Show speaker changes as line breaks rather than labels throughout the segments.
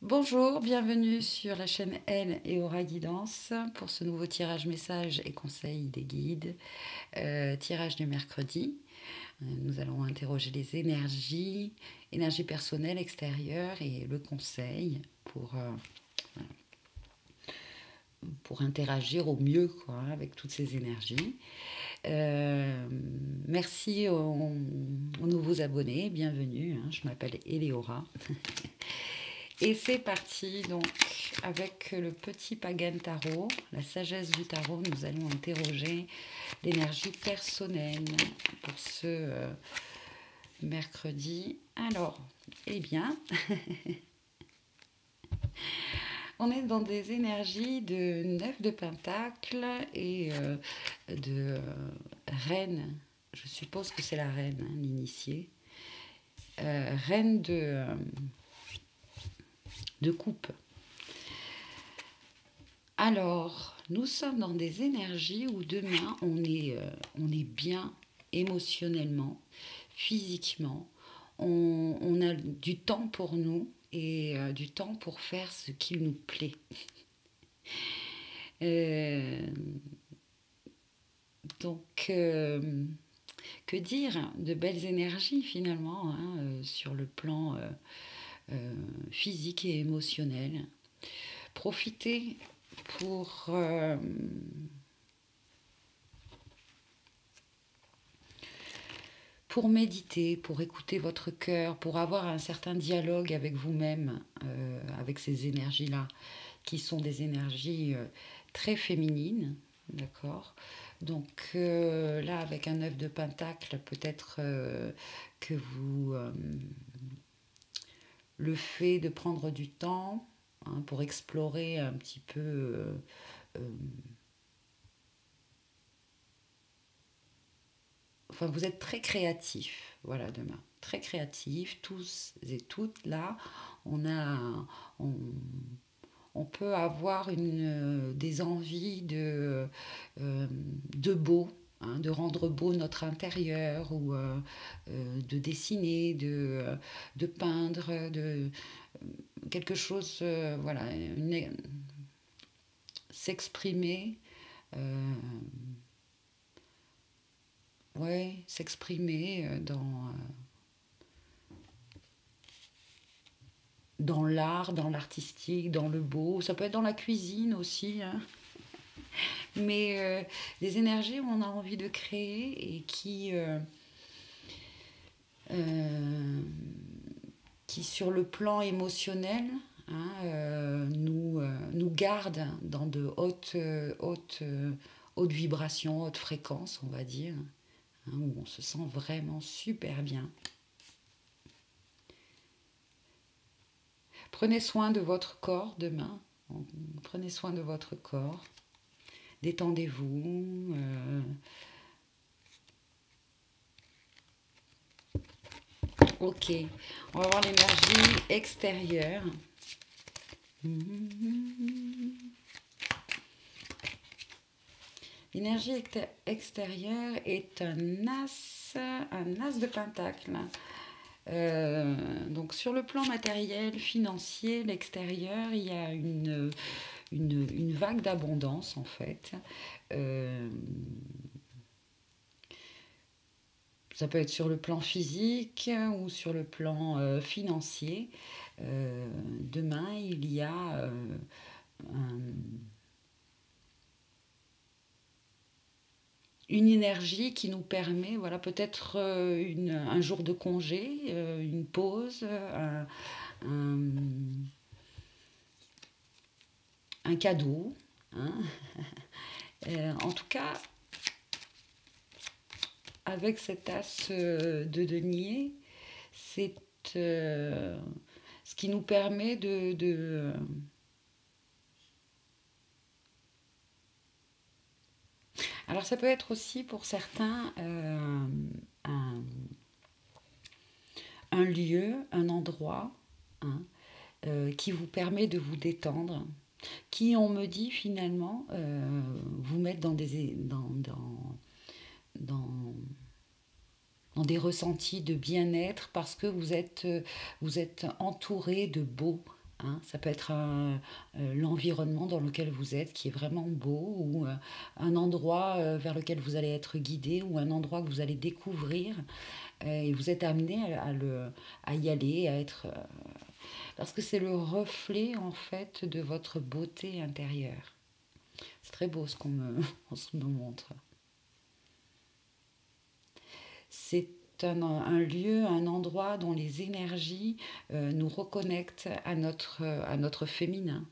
Bonjour, bienvenue sur la chaîne Elle et Aura Guidance pour ce nouveau tirage message et conseil des guides. Tirage du mercredi. Nous allons interroger les énergies personnelles extérieures et le conseil pour interagir au mieux quoi, avec toutes ces énergies. Euh, Merci aux nouveaux abonnés, bienvenue. Je m'appelle Eleora. Et c'est parti donc avec le petit Pagan Tarot, la sagesse du tarot, nous allons interroger l'énergie personnelle pour ce mercredi. Alors, eh bien, on est dans des énergies de 9 de Pentacle et de Reine. Je suppose que c'est la Reine, l'initiée. Reine de coupe. Alors, nous sommes dans des énergies où demain, on est bien émotionnellement, physiquement. On a du temps pour nous et du temps pour faire ce qui nous plaît. Euh, donc, que dire de belles énergies finalement sur le plan physique et émotionnel. Profitez pour pour méditer, pour écouter votre cœur, pour avoir un certain dialogue avec vous-même, avec ces énergies-là, qui sont des énergies très féminines, d'accord. Donc là, avec un œuf de pentacle, peut-être que vous... le fait de prendre du temps pour explorer un petit peu... euh, enfin, vous êtes très créatifs, voilà, demain. Très créatifs, tous et toutes, là. On a... On, on peut avoir des envies de beau, de rendre beau notre intérieur, ou de dessiner, de peindre, de quelque chose, voilà, s'exprimer. Euh, ouais, s'exprimer dans l'art, dans l'artistique, dans le beau. Ça peut être dans la cuisine aussi, hein. Mais des énergies où on a envie de créer et euh, qui sur le plan émotionnel, nous gardent dans de hautes vibrations, hautes fréquences, on va dire, où on se sent vraiment super bien. Prenez soin de votre corps demain. Prenez soin de votre corps. Détendez-vous. Ok. On va voir l'énergie extérieure. L'énergie extérieure est un as de pentacle. Donc sur le plan matériel, financier, l'extérieur, il y a une vague d'abondance en fait. Euh, Ça peut être sur le plan physique ou sur le plan financier. Demain, il y a un, une énergie qui nous permet, voilà, peut-être un jour de congé, une pause, un, un cadeau, hein. En tout cas, avec cet as de denier, c'est ce qui nous permet Alors ça peut être aussi pour certains un, un lieu, un endroit, hein, qui vous permet de vous détendre, qui, on me dit finalement, vous mettre dans, dans des ressentis de bien-être parce que vous êtes entouré de beau. hein. Ça peut être l'environnement dans lequel vous êtes qui est vraiment beau, ou un endroit vers lequel vous allez être guidé, ou un endroit que vous allez découvrir, et vous êtes amené à y aller, à être... parce que c'est le reflet en fait de votre beauté intérieure. C'est très beau ce on se me montre. C'est un lieu, un endroit dont les énergies nous reconnectent à notre féminin,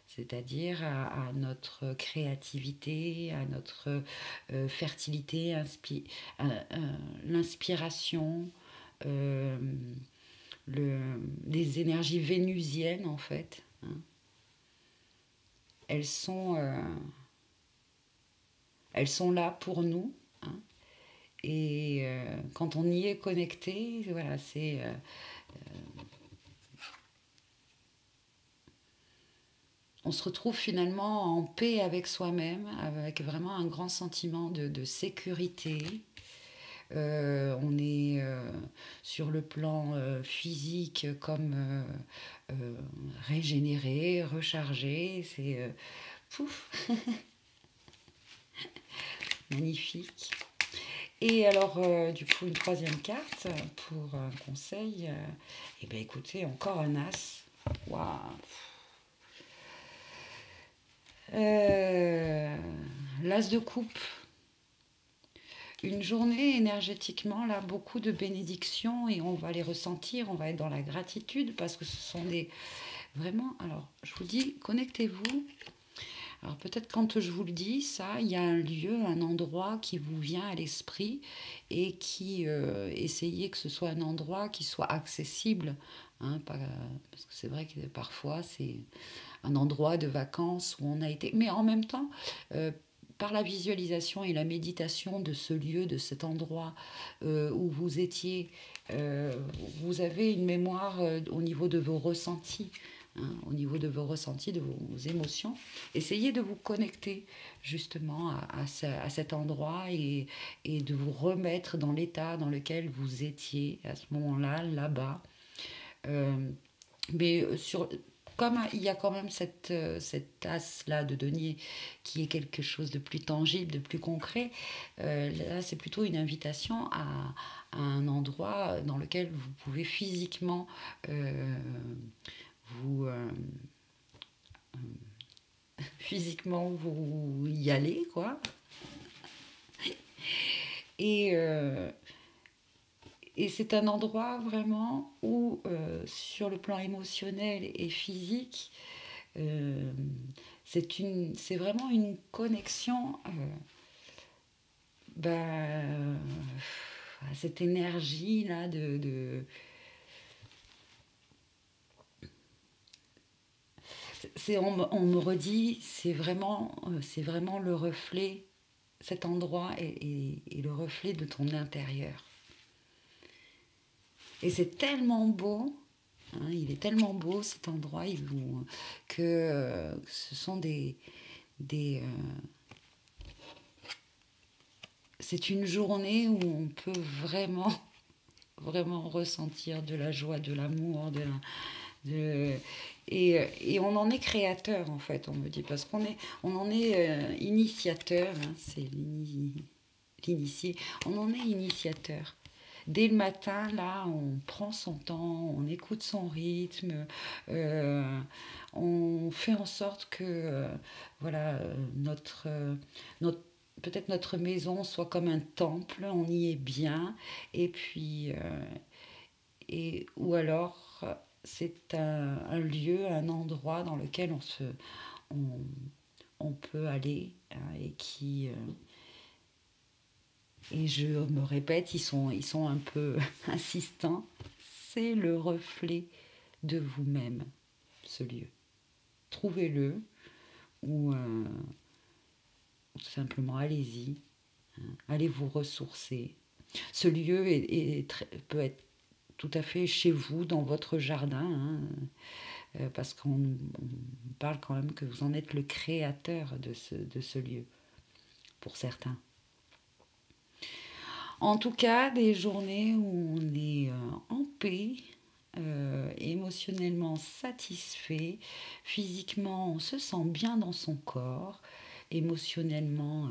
c'est-à-dire à notre créativité, à notre fertilité, l'inspiration, euh, les énergies vénusiennes en fait, hein. Elles sont, euh, elles sont là pour nous, hein. Et quand on y est connecté, voilà, on se retrouve finalement en paix avec soi-même, avec vraiment un grand sentiment de sécurité. On est sur le plan physique comme euh, régénéré, rechargé. C'est pouf, magnifique. Et alors, du coup, une troisième carte pour un conseil. Eh bien, écoutez, encore un as. Waouh! Euh, L'as de coupe. Une journée énergétiquement, là, beaucoup de bénédictions et on va les ressentir, on va être dans la gratitude parce que ce sont des... Vraiment, alors, je vous dis, connectez-vous. Alors peut-être quand je vous le dis, ça, il y a un lieu, un endroit qui vous vient à l'esprit et qui essayez que ce soit un endroit qui soit accessible, hein, parce que c'est vrai que parfois c'est un endroit de vacances où on a été, mais en même temps, euh, par la visualisation et la méditation de ce lieu, de cet endroit où vous étiez, euh, vous avez une mémoire au niveau de vos ressentis, hein, au niveau de vos ressentis, de vos émotions. Essayez de vous connecter justement à cet endroit et de vous remettre dans l'état dans lequel vous étiez à ce moment-là, là-bas. Euh, mais comme il y a quand même cette tasse-là de denier qui est quelque chose de plus tangible, de plus concret, là c'est plutôt une invitation à un endroit dans lequel vous pouvez physiquement euh, vous, vous y aller, quoi. Et, euh, et c'est un endroit vraiment où, sur le plan émotionnel et physique, euh, c'est vraiment une connexion ben, à cette énergie-là on me redit, c'est vraiment le reflet, cet endroit est le reflet de ton intérieur. Et c'est tellement beau, hein, il est tellement beau cet endroit que ce sont des c'est une journée où on peut vraiment, vraiment ressentir de la joie, de l'amour, de, et on en est créateur en fait, on me dit, parce on en est initiateur, hein, c'est l'initié, on en est initiateur. Dès le matin, là, on prend son temps, on écoute son rythme, euh, on fait en sorte que voilà, notre peut-être notre maison soit comme un temple, on y est bien, et puis ou alors c'est un lieu, un endroit dans lequel on, on peut aller, hein, et je me répète, ils sont un peu insistants, c'est le reflet de vous-même, ce lieu. Trouvez-le ou tout simplement allez-y, hein, allez vous ressourcer. Ce lieu peut être tout à fait chez vous, dans votre jardin, hein, parce qu'on parle quand même que vous en êtes le créateur de ce lieu, pour certains. En tout cas, des journées où on est en paix, émotionnellement satisfait, physiquement on se sent bien dans son corps, émotionnellement,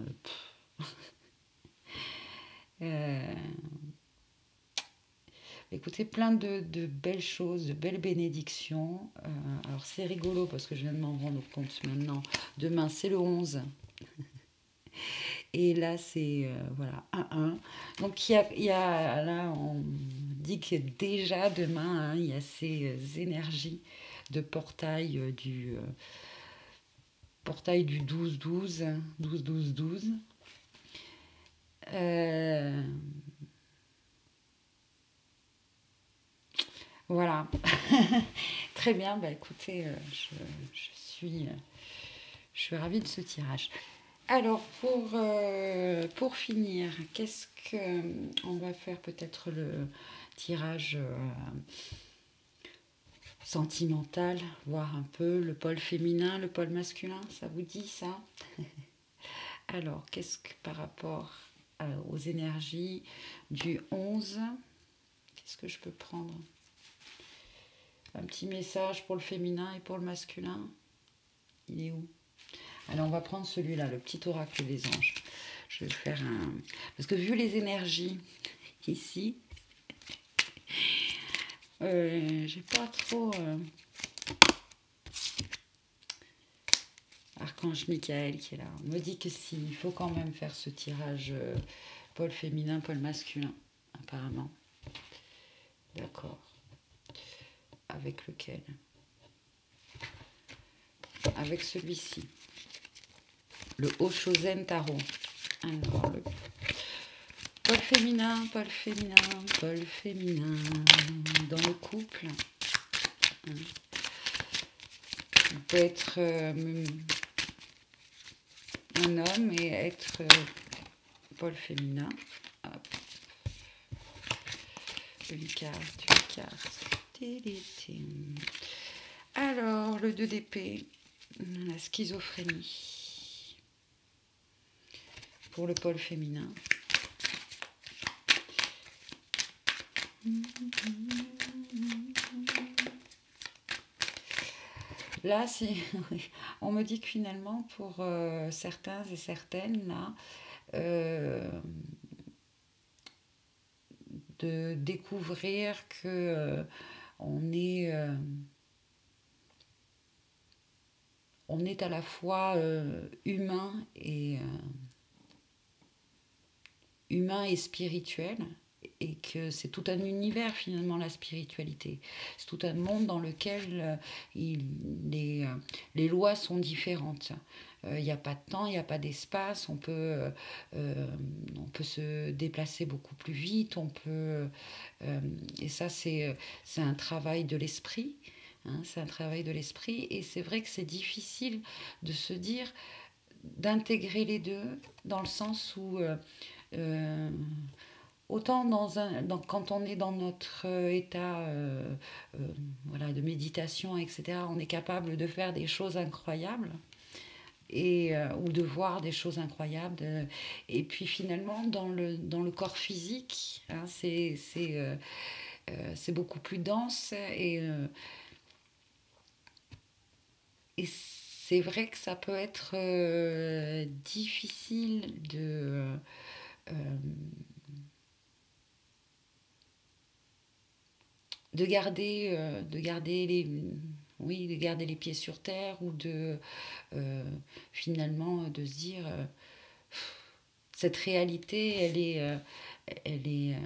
euh, écoutez, plein de belles choses, de belles bénédictions. Alors c'est rigolo parce que je viens de m'en rendre compte maintenant. Demain c'est le 11. Et là, c'est voilà, 1-1. Donc, là, on dit que déjà demain, hein, il y a ces énergies de portail du 12-12, 12-12-12. Voilà. Très bien. Bah, écoutez, je suis ravie de ce tirage. Alors, pour finir, qu'est-ce que on va faire peut-être le tirage sentimental, voir un peu le pôle féminin, le pôle masculin, ça vous dit ça? Alors, qu'est-ce que par rapport aux énergies du 11, qu'est-ce que je peux prendre? Un petit message pour le féminin et pour le masculin. Il est où? Alors, on va prendre celui-là, le petit oracle des anges. Je vais faire un... Parce que vu les énergies ici, j'ai pas trop... Archange Michael qui est là. On me dit que si, il faut quand même faire ce tirage pôle féminin, pôle masculin, apparemment. D'accord. Avec lequel? Avec celui-ci. Le Oshozen Tarot. Alors, le pôle féminin, pôle féminin, pôle féminin. Dans le couple, hein, on peut être un homme et être pôle féminin. Hop. Une carte. Alors, le 2 d'épée, la schizophrénie. Pour le pôle féminin. Là, on me dit que finalement, pour certains et certaines, là, de découvrir que on est à la fois humain et spirituel, et que c'est tout un univers finalement la spiritualité. C'est tout un monde dans lequel les lois sont différentes. Il n'y a pas de temps, il n'y a pas d'espace, on peut se déplacer beaucoup plus vite, et ça c'est un travail de l'esprit. Hein, c'est un travail de l'esprit, et c'est vrai que c'est difficile de se dire, d'intégrer les deux, dans le sens où autant quand on est dans notre état voilà, de méditation, etc., on est capable de faire des choses incroyables, ou de voir des choses incroyables. Et puis finalement, dans le corps physique, hein, c'est beaucoup plus dense, et c'est vrai que ça peut être difficile euh, de garder les pieds sur terre, ou finalement de se dire cette réalité, elle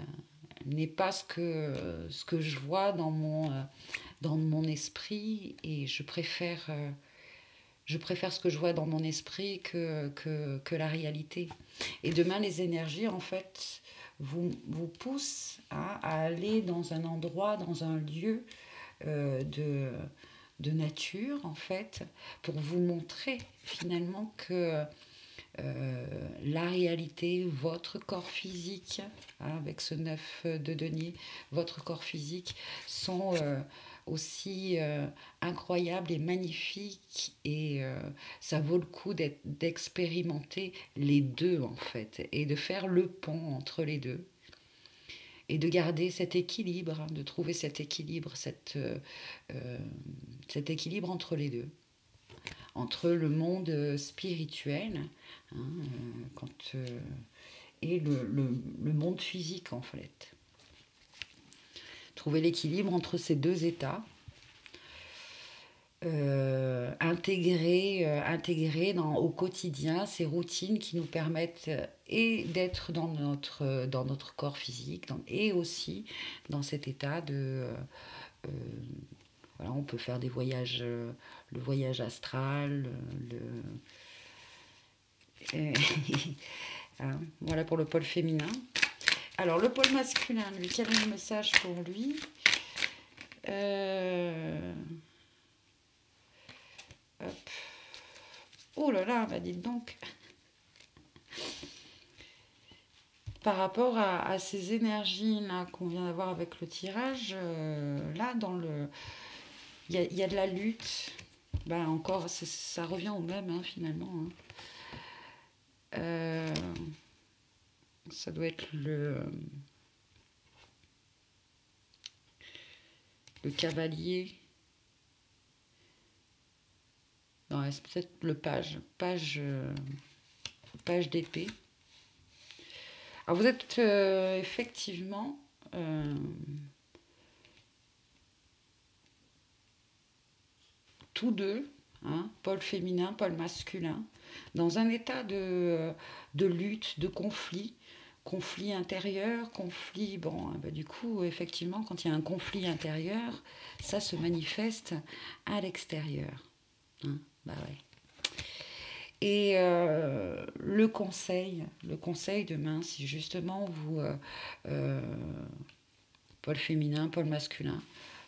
n'est pas ce que je vois dans mon esprit, et je préfère ce que je vois dans mon esprit que la réalité. Et demain, les énergies, en fait, vous poussent à aller dans un endroit, dans un lieu de nature, en fait, pour vous montrer finalement que la réalité, votre corps physique, hein, avec ce 9 de denier, votre corps physique sont aussi incroyables et magnifiques, et ça vaut le coup d'expérimenter les deux, en fait, et de faire le pont entre les deux. et de garder cet équilibre, hein, de trouver cet équilibre, cet équilibre entre les deux, entre le monde spirituel, hein, et le monde physique en fait. Trouver l'équilibre entre ces deux états. Intégrer au quotidien ces routines qui nous permettent et d'être dans notre corps physique et aussi dans cet état de... voilà, on peut faire des voyages, le voyage astral, hein, voilà pour le pôle féminin. Alors le pôle masculin, lui, quel est le message pour lui? Hop. Oh là là, bah dites donc. Par rapport à ces énergies là qu'on vient d'avoir avec le tirage, là dans le, il y a de la lutte. Bah encore, ça revient au même hein, finalement. Hein. Ça doit être le cavalier. Non, c'est peut-être le page d'épée. Alors vous êtes effectivement tous deux, hein, pôle féminin, pôle masculin, dans un état de lutte, de conflit intérieur, conflit, bon, bah, du coup, effectivement, quand il y a un conflit intérieur, ça se manifeste à l'extérieur. Hein, bah ouais. Et le conseil demain, si justement vous, pôle féminin, pôle masculin,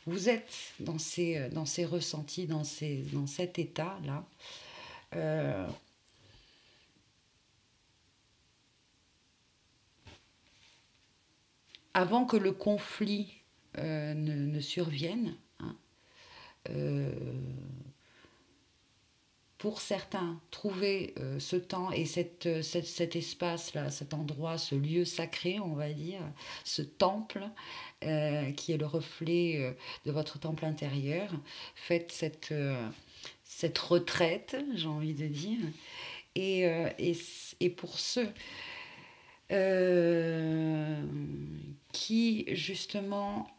vous êtes dans ces ressentis, dans cet état-là, avant que le conflit ne survienne, hein, pour certains, trouver ce temps et cet espace-là, cet endroit, ce lieu sacré, on va dire, ce temple qui est le reflet de votre temple intérieur. Faites cette retraite, j'ai envie de dire. Et pour ceux qui, justement,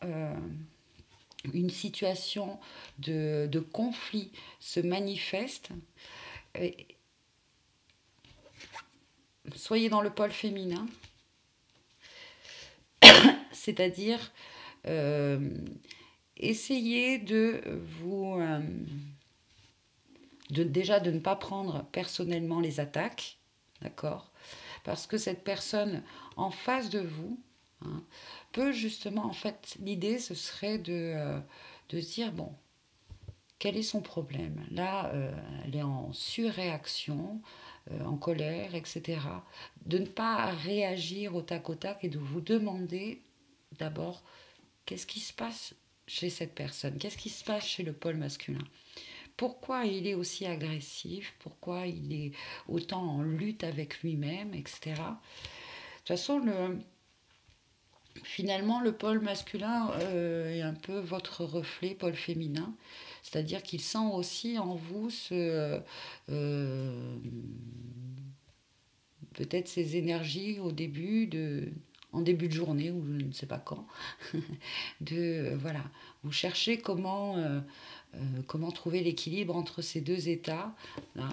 une situation de conflit se manifeste, soyez dans le pôle féminin, c'est-à-dire essayez de vous... déjà de ne pas prendre personnellement les attaques, d'accord ? Parce que cette personne en face de vous, hein, peut justement, en fait, l'idée ce serait de se dire, bon, quel est son problème? Là, elle est en surréaction, en colère, etc. De ne pas réagir au tac et de vous demander d'abord qu'est-ce qui se passe chez cette personne, qu'est-ce qui se passe chez le pôle masculin. Pourquoi il est aussi agressif, pourquoi il est autant en lutte avec lui-même, etc. De toute façon, finalement, le pôle masculin est un peu votre reflet, pôle féminin. C'est-à-dire qu'il sent aussi en vous peut-être ces énergies en début de journée, ou je ne sais pas quand. Voilà, vous cherchez comment trouver l'équilibre entre ces deux états là.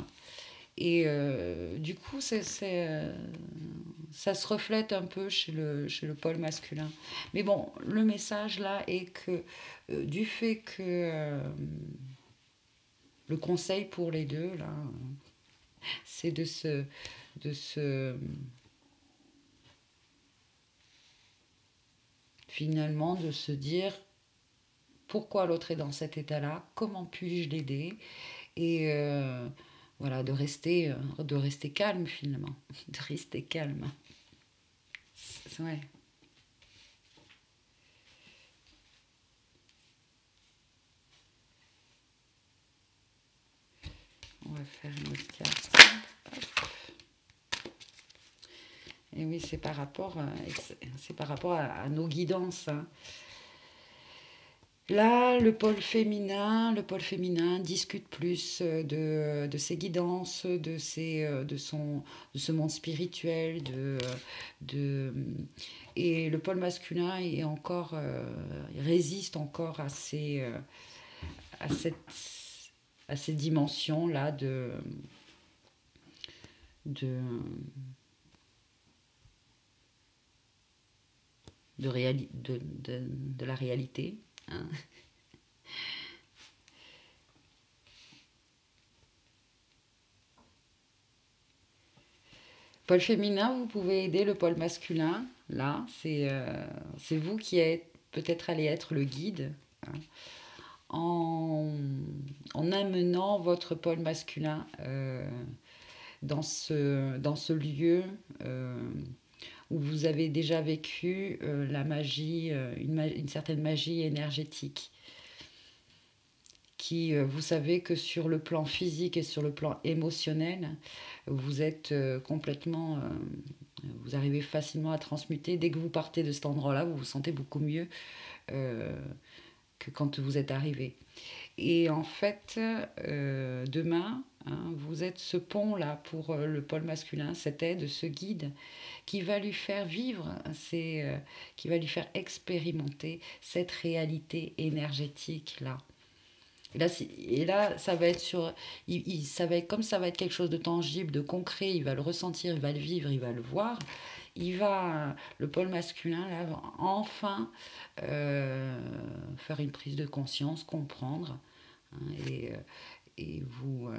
Et du coup, ça se reflète un peu chez le pôle masculin. Mais bon, le message là est que du fait que le conseil pour les deux là, c'est finalement de se dire pourquoi l'autre est dans cet état-là, comment puis-je l'aider, et voilà, de rester calme finalement, de rester calme. Ouais. On va faire une autre carte. Hop. Et oui, c'est par rapport à nos guidances, hein. Là, le pôle féminin discute plus de ses guidances, de ce monde spirituel, de, et le pôle masculin est encore, il résiste encore à à ces dimensions-là de, de la réalité, hein. Pôle féminin, vous pouvez aider le pôle masculin. Là, c'est vous qui êtes peut-être allé être le guide, hein, en, en amenant votre pôle masculin dans ce lieu où vous avez déjà vécu la magie, une certaine magie énergétique qui, vous savez que sur le plan physique et sur le plan émotionnel, vous êtes complètement, vous arrivez facilement à transmuter. Dès que vous partez de cet endroit-là, vous vous sentez beaucoup mieux euh, que quand vous êtes arrivé. Et en fait, demain, hein, vous êtes ce pont-là pour le pôle masculin, cette aide, ce guide qui va lui faire vivre, qui va lui faire expérimenter cette réalité énergétique-là. Et là, ça va être ça va être, comme ça va être quelque chose de tangible, de concret, il va le ressentir, il va le vivre, il va le voir. Le pôle masculin, là, va enfin faire une prise de conscience, comprendre, hein, et vous,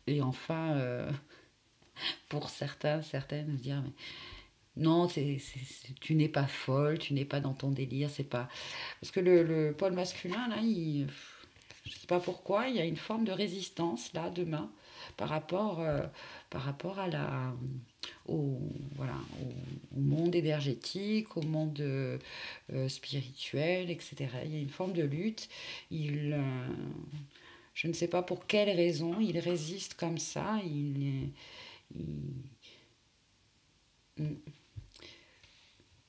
et enfin, pour certains, certaines, dire, mais non, tu n'es pas folle, tu n'es pas dans ton délire, c'est pas. Parce que le pôle masculin, là, je sais pas pourquoi, il y a une forme de résistance, là, demain, par rapport, euh, par rapport au, voilà, au monde énergétique, au monde spirituel, etc. Il y a une forme de lutte. Il, je ne sais pas pour quelle raison, il résiste comme ça.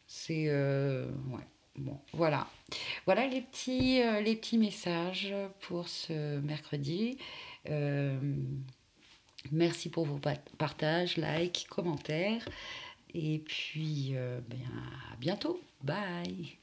C'est ouais. Bon, voilà. Voilà les petits messages pour ce mercredi. Euh, Merci pour vos partages, likes, commentaires. Et puis, ben, à bientôt. Bye.